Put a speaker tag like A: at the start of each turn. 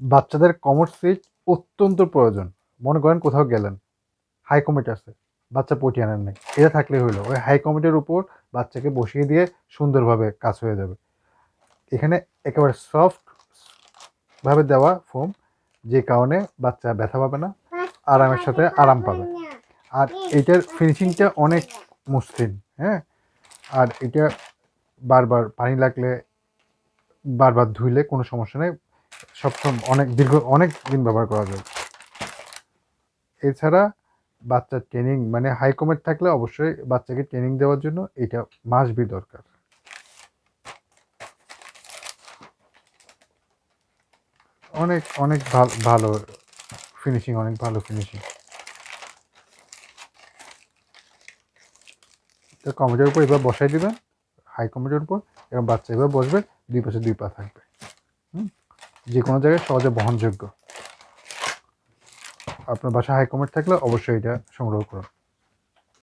A: বাচ্চাদের commode seat অত্যন্ত প্রয়োজন। মনে করেন কোথাও গেলেন, হাই কমিট আছে, বাচ্চা পটি আনেন নাই, এটা থাকলেই হইলো। ওই হাই কমিটের উপর বাচ্চাকে বসিয়ে দিয়ে সুন্দরভাবে কাজ হয়ে যাবে। এখানে একেবারে সফট ভাবে দেওয়া ফোম, যে কারণে বাচ্চা ব্যথা পাবে না, আরামের সাথে আরাম পাবে। আর এটার ফিনিশিংটা অনেক মসৃণ, হ্যাঁ। আর এটা বারবার পানি লাগলে বারবার ধুইলে কোনো সমস্যা নেই, সবসময় অনেক দিন ব্যবহার করা যায়। এছাড়া বাচ্চার ট্রেনিং মানে হাই কমেট থাকলে অবশ্যই বাচ্চাকে ট্রেনিং দেওয়ার জন্য এটা মাস্ট বি দরকার। অনেক অনেক ভালো ফিনিশিং, অনেক ভালো ফিনিশিং। তো কমেটের উপর এবার বসাই দিবেন, হাই কমেটের উপর, এবং বাচ্চা এবার বসবে, দুই পাশে দুই পা থাকবে। যে কোনো জায়গায় সহজে বহনযোগ্য। আপনার বাসায় হাই কমেট থাকলে অবশ্যই এটা সংগ্রহ করুন।